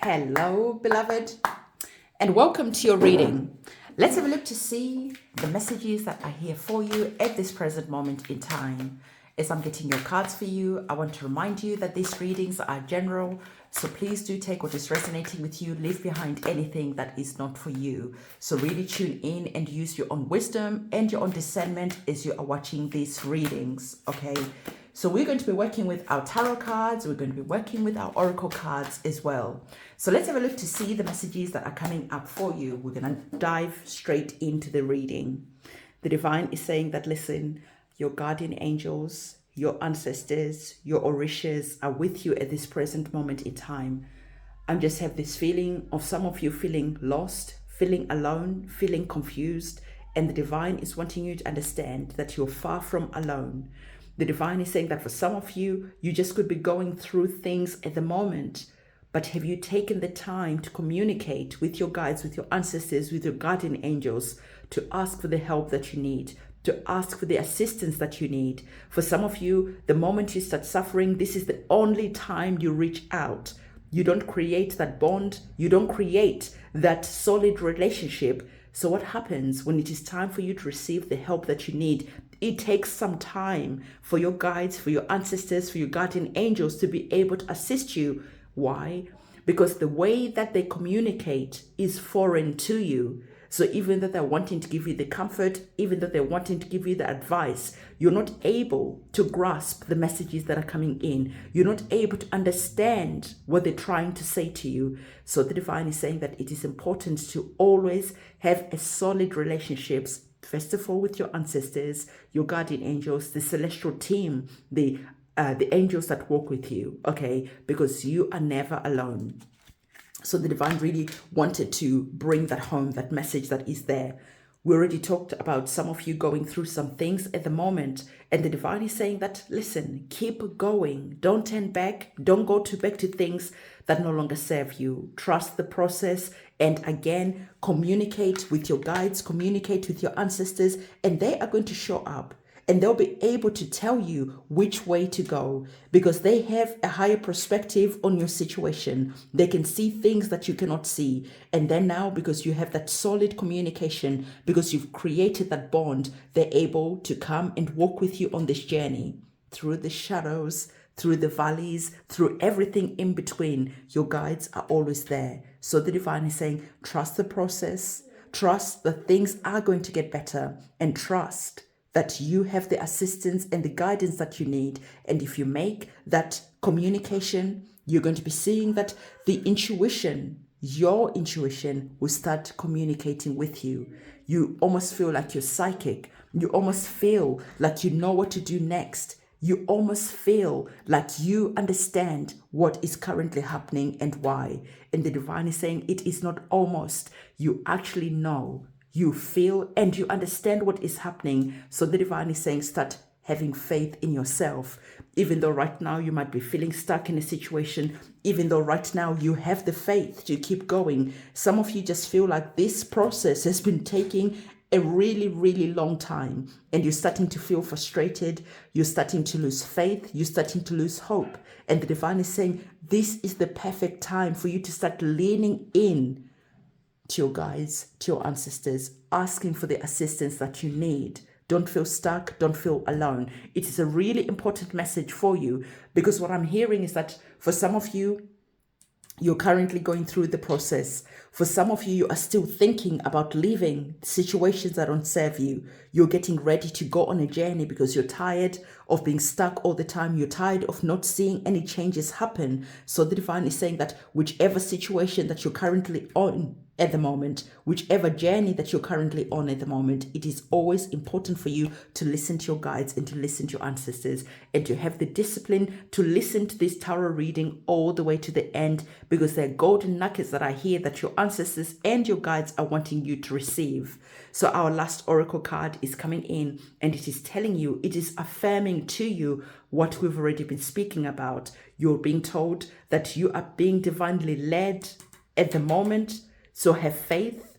Hello, beloved, and welcome to your reading. Let's have a look to see the messages that are here for you at this present moment in time. As I'm getting your cards for you, I want to remind you that these readings are general, so please do take what is resonating with you, leave behind anything that is not for you. So really tune in and use your own wisdom and your own discernment as you are watching these readings, okay? So we're going to be working with our tarot cards. We're going to be working with our oracle cards as well. So let's have a look to see the messages that are coming up for you. We're going to dive straight into the reading. The divine is saying that, listen, your guardian angels, your ancestors, your orishas are with you at this present moment in time. I just have this feeling of some of you feeling lost, feeling alone, feeling confused. And the divine is wanting you to understand that you're far from alone. The divine is saying that for some of you, you just could be going through things at the moment, but have you taken the time to communicate with your guides, with your ancestors, with your guardian angels, to ask for the help that you need, to ask for the assistance that you need? For some of you, the moment you start suffering, this is the only time you reach out. You don't create that bond. You don't create that solid relationship. So what happens when it is time for you to receive the help that you need? It takes some time for your guides, for your ancestors, for your guardian angels to be able to assist you. Why? Because the way that they communicate is foreign to you. So even though they're wanting to give you the comfort, even though they're wanting to give you the advice, you're not able to grasp the messages that are coming in. You're not able to understand what they're trying to say to you. So the divine is saying that it is important to always have a solid relationships, first of all, with your ancestors, your guardian angels, the celestial team, the angels that walk with you, okay? Because you are never alone. So the divine really wanted to bring that home, that message that is there. We already talked about some of you going through some things at the moment, and the divine is saying that, listen, keep going. Don't turn back. Don't go back to things that no longer serve you. Trust the process, and again, communicate with your guides, communicate with your ancestors, and they are going to show up. And they'll be able to tell you which way to go because they have a higher perspective on your situation. They can see things that you cannot see. And then now, because you have that solid communication, because you've created that bond, they're able to come and walk with you on this journey through the shadows, through the valleys, through everything in between. Your guides are always there. So the divine is saying, trust the process, trust that things are going to get better, and trust that you have the assistance and the guidance that you need. And if you make that communication, you're going to be seeing that the intuition, your intuition, will start communicating with you. You almost feel like you're psychic. You almost feel like you know what to do next. You almost feel like you understand what is currently happening and why. And the divine is saying it is not almost. You actually know. You feel and you understand what is happening. So the divine is saying start having faith in yourself. Even though right now you might be feeling stuck in a situation, even though right now you have the faith to keep going. Some of you just feel like this process has been taking a really, really long time, and you're starting to feel frustrated. You're starting to lose faith. You're starting to lose hope. And the divine is saying this is the perfect time for you to start leaning in to your guides, to your ancestors, asking for the assistance that you need. Don't feel stuck. Don't feel alone. It is a really important message for you because what I'm hearing is that for some of you, you're currently going through the process. For some of you, you are still thinking about leaving situations that don't serve you. You're getting ready to go on a journey because you're tired of being stuck all the time. You're tired of not seeing any changes happen. So the divine is saying that whichever situation that you're currently on at the moment, whichever journey that you're currently on at the moment, it is always important for you to listen to your guides and to listen to your ancestors and to have the discipline to listen to this tarot reading all the way to the end, because there are golden nuggets that I hear that your ancestors and your guides are wanting you to receive. So our last oracle card is coming in, and it is telling you, it is affirming to you what we've already been speaking about. You're being told that you are being divinely led at the moment. So have faith.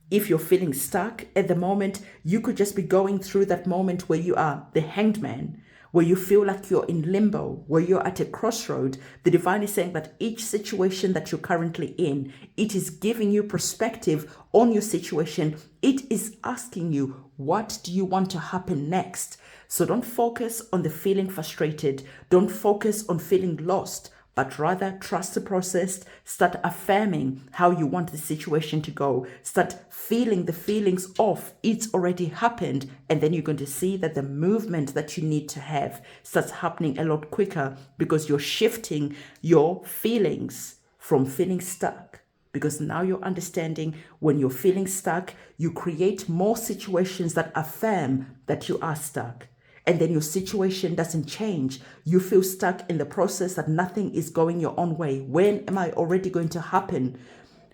If you're feeling stuck at the moment, you could just be going through that moment where you are the hanged man, where you feel like you're in limbo, where you're at a crossroad, the divine is saying that each situation that you're currently in, it is giving you perspective on your situation. It is asking you, what do you want to happen next? So don't focus on the feeling frustrated. Don't focus on feeling lost, but rather trust the process. Start affirming how you want the situation to go. Start feeling the feelings of it's already happened. And then you're going to see that the movement that you need to have starts happening a lot quicker, because you're shifting your feelings from feeling stuck. Because now you're understanding, when you're feeling stuck, you create more situations that affirm that you are stuck. And then your situation doesn't change. You feel stuck in the process, that nothing is going your own way. When am I already going to happen?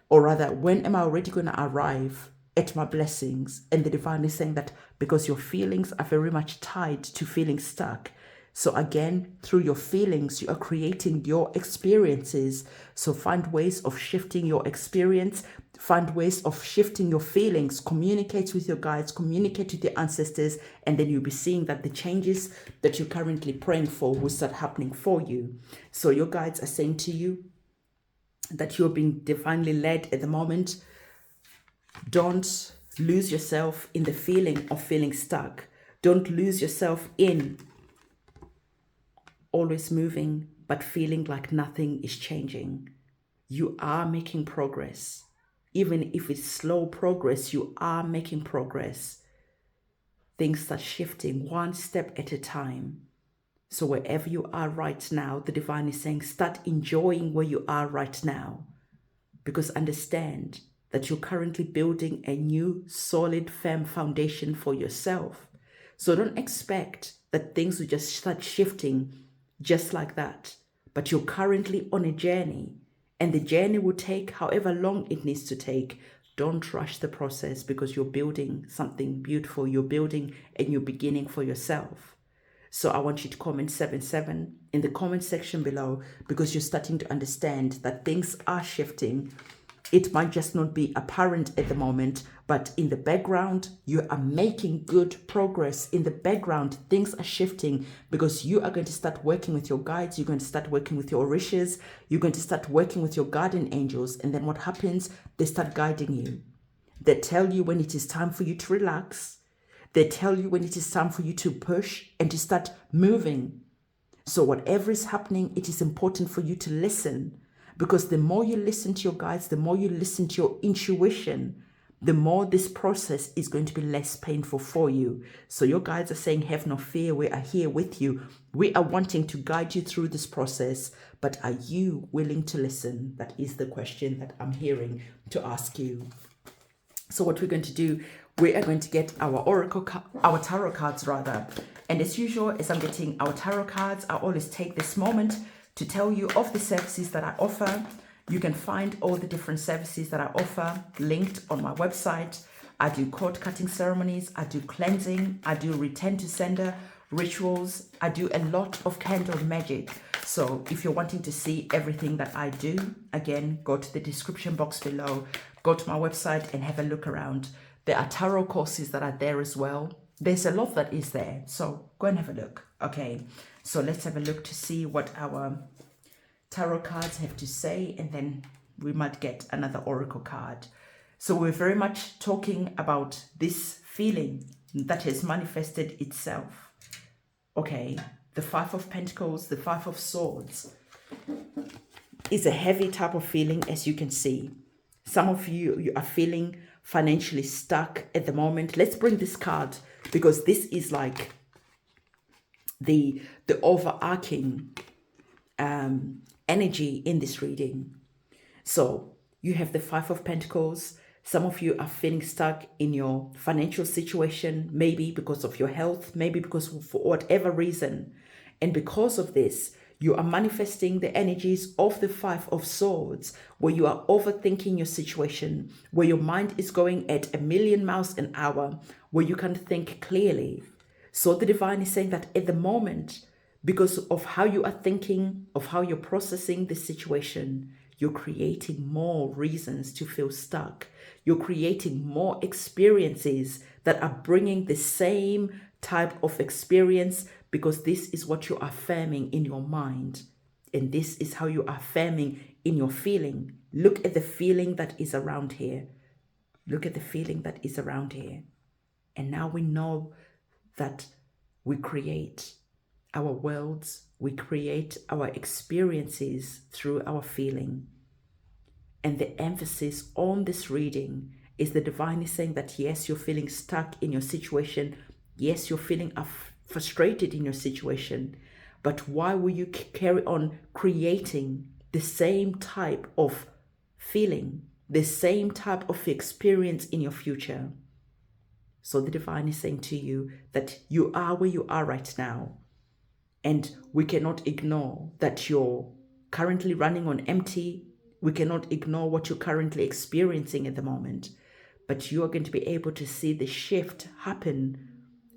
Or rather, when am I already going to arrive at my blessings? And the divine is saying that because your feelings are very much tied to feeling stuck. So again, through your feelings, you are creating your experiences. So find ways of shifting your experience, find ways of shifting your feelings, communicate with your guides, communicate with your ancestors, and then you'll be seeing that the changes that you're currently praying for will start happening for you. So your guides are saying to you that you're being divinely led at the moment. Don't lose yourself in the feeling of feeling stuck. Don't lose yourself in always moving, but feeling like nothing is changing. You are making progress. Even if it's slow progress, you are making progress. Things start shifting one step at a time. So wherever you are right now, the divine is saying, start enjoying where you are right now. Because understand that you're currently building a new, solid, firm foundation for yourself. So don't expect that things will just start shifting just like that. But you're currently on a journey, and the journey will take however long it needs to take. Don't rush the process, because you're building something beautiful. You're building a new beginning for yourself. So I want you to comment 77 in the comment section below, because you're starting to understand that things are shifting. It might just not be apparent at the moment, but in the background, you are making good progress. In the background, things are shifting, because you are going to start working with your guides. You're going to start working with your orishas. You're going to start working with your guardian angels. And then what happens? They start guiding you. They tell you when it is time for you to relax. They tell you when it is time for you to push and to start moving. So whatever is happening, it is important for you to listen. Because the more you listen to your guides, the more you listen to your intuition, the more this process is going to be less painful for you. So your guides are saying, have no fear, we are here with you. We are wanting to guide you through this process, but are you willing to listen? That is the question that I'm hearing to ask you. So what we're going to do, we are going to get our our tarot cards rather. And as usual, as I'm getting our tarot cards, I always take this moment to tell you of the services that I offer. You can find all the different services that I offer linked on my website. I do cord cutting ceremonies, I do cleansing, I do return to sender rituals, I do a lot of candle magic. So if you're wanting to see everything that I do, again, go to the description box below, go to my website and have a look around. There are tarot courses that are there as well. There's a lot that is there, so go and have a look. Okay, so let's have a look to see what our tarot cards have to say, and then we might get another oracle card. So we're very much talking about this feeling that has manifested itself. Okay, the Five of Pentacles, the Five of Swords is a heavy type of feeling, as you can see. Some of you are feeling financially stuck at the moment. Let's bring this card, because this is like the overarching energy in this reading. So you have the Five of Pentacles. Some of you are feeling stuck in your financial situation, maybe because of your health, maybe because for whatever reason. And because of this, you are manifesting the energies of the Five of Swords, where you are overthinking your situation, where your mind is going at 1,000,000 miles an hour, where you can't think clearly. So the divine is saying that at the moment, because of how you are thinking, of how you're processing the situation, you're creating more reasons to feel stuck. You're creating more experiences that are bringing the same type of experience, because this is what you're affirming in your mind. And this is how you're affirming in your feeling. Look at the feeling that is around here. Look at the feeling that is around here. And now we know that we create our worlds, we create our experiences through our feeling. And the emphasis on this reading is the divine is saying that yes, you're feeling stuck in your situation. Yes, you're feeling frustrated in your situation. But why will you carry on creating the same type of feeling, the same type of experience in your future? So the divine is saying to you that you are where you are right now. And we cannot ignore that you're currently running on empty. We cannot ignore what you're currently experiencing at the moment. But you are going to be able to see the shift happen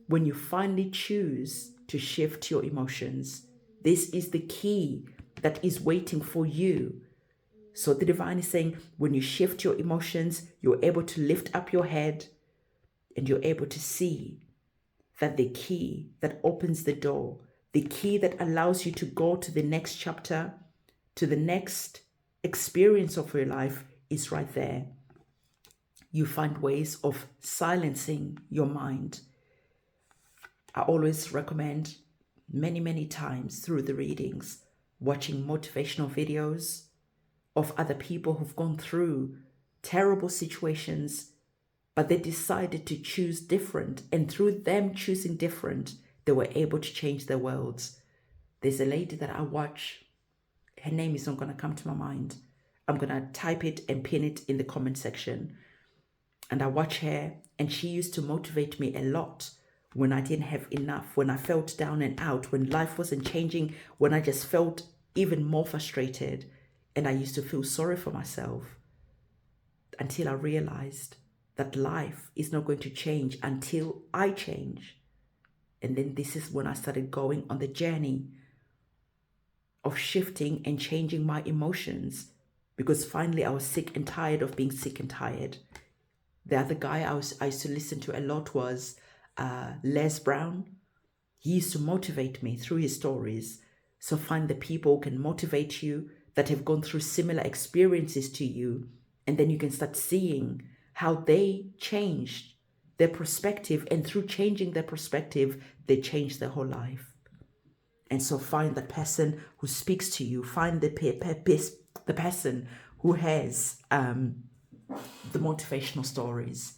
when you finally choose to shift your emotions. This is the key that is waiting for you. So the divine is saying when you shift your emotions, you're able to lift up your head and you're able to see that the key that opens the door, the key that allows you to go to the next chapter, to the next experience of your life is right there. You find ways of silencing your mind. I always recommend many times through the readings, watching motivational videos of other people who've gone through terrible situations, but they decided to choose different. And through them choosing different, they were able to change their worlds. There's a lady that I watch. Her name is not going to come to my mind. I'm going to type it and pin it in the comment section. And I watch her, and she used to motivate me a lot when I didn't have enough, when I felt down and out, when life wasn't changing, when I just felt even more frustrated. And I used to feel sorry for myself until I realized that life is not going to change until I change. And then this is when I started going on the journey of shifting and changing my emotions, because finally I was sick and tired of being sick and tired. The other guy I used to listen to a lot was Les Brown. He used to motivate me through his stories. So find the people who can motivate you, that have gone through similar experiences to you, and then you can start seeing how they changed their perspective, and through changing their perspective, they changed their whole life. And so find that person who speaks to you, find the person who has the motivational stories.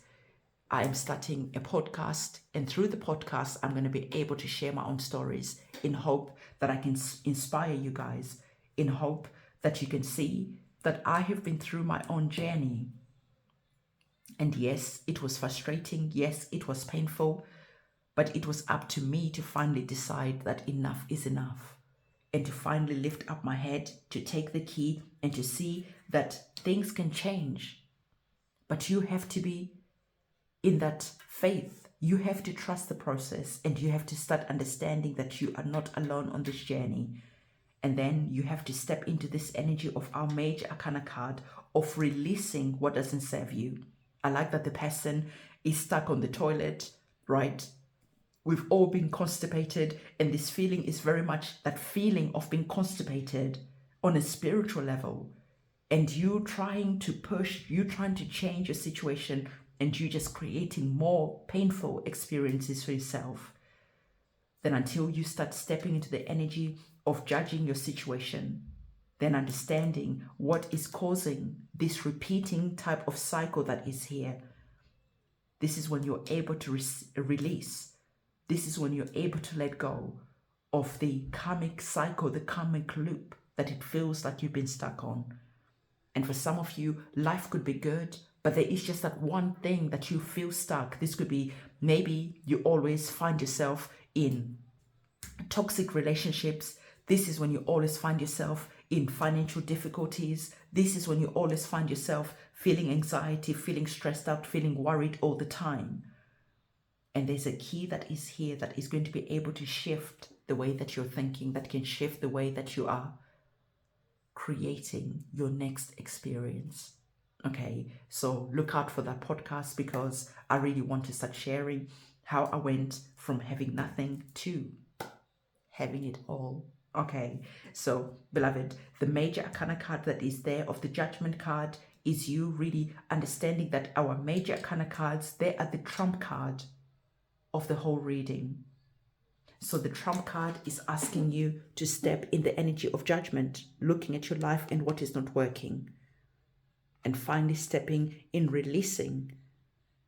I am starting a podcast, and through the podcast, I'm going to be able to share my own stories in hope that I can inspire you guys, in hope that you can see that I have been through my own journey. And yes, it was frustrating. Yes, it was painful, but it was up to me to finally decide that enough is enough, and to finally lift up my head, to take the key and to see that things can change. But you have to be in that faith. You have to trust the process, and you have to start understanding that you are not alone on this journey. And then you have to step into this energy of our major arcana card of releasing what doesn't serve you. I like that the person is stuck on the toilet, right? We've all been constipated, and this feeling is very much that feeling of being constipated on a spiritual level. And you trying to push, you trying to change your situation, and you just creating more painful experiences for yourself. Then until you start stepping into the energy of judging your situation, then understanding what is causing this repeating type of cycle that is here. This is when you're able to release. This is when you're able to let go of the karmic cycle, the karmic loop that it feels like you've been stuck on. And for some of you, life could be good, but there is just that one thing that you feel stuck. This could be maybe you always find yourself in toxic relationships. This is when you always find yourself in financial difficulties. This is when you always find yourself feeling anxiety, feeling stressed out, feeling worried all the time. And there's a key that is here that is going to be able to shift the way that you're thinking, that can shift the way that you are creating your next experience. Okay, so look out for that podcast, because I really want to start sharing how I went from having nothing to having it all. Okay, so beloved, the major arcana card that is there of the judgment card is you really understanding that our major arcana cards, they are the trump card of the whole reading. So the trump card is asking you to step in the energy of judgment, looking at your life and what is not working, and finally stepping in releasing,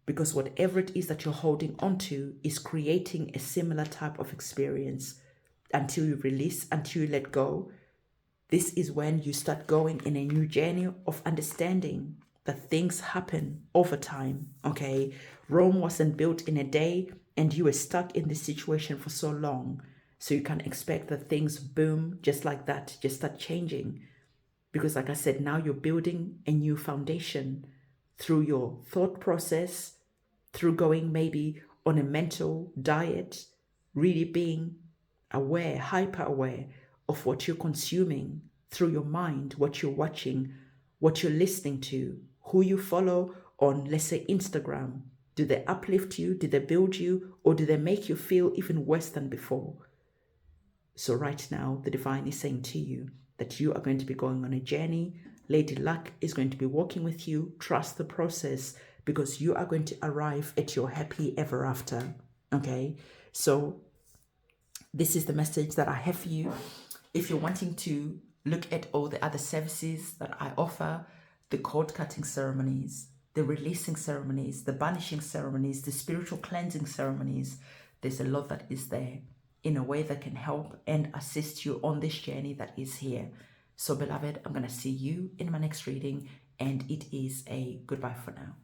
because whatever it is that you're holding on to is creating a similar type of experience. Until you release, until you let go, this is when you start going in a new journey of understanding that things happen over time. Okay, Rome wasn't built in a day, and you were stuck in this situation for so long, so you can't expect that things boom just like that, just start changing. Because like I said, now you're building a new foundation through your thought process, through going maybe on a mental diet, really being aware, hyper aware of what you're consuming through your mind, what you're watching, what you're listening to, who you follow on, let's say, Instagram. Do they uplift you? Do they build you? Or do they make you feel even worse than before? So right now, the divine is saying to you that you are going to be going on a journey. Lady Luck is going to be walking with you. Trust the process, because you are going to arrive at your happy ever after. Okay, so this is the message that I have for you. If you're wanting to look at all the other services that I offer, the cord cutting ceremonies, the releasing ceremonies, the banishing ceremonies, the spiritual cleansing ceremonies, there's a lot that is there in a way that can help and assist you on this journey that is here. So beloved, I'm going to see you in my next reading, and it is a goodbye for now.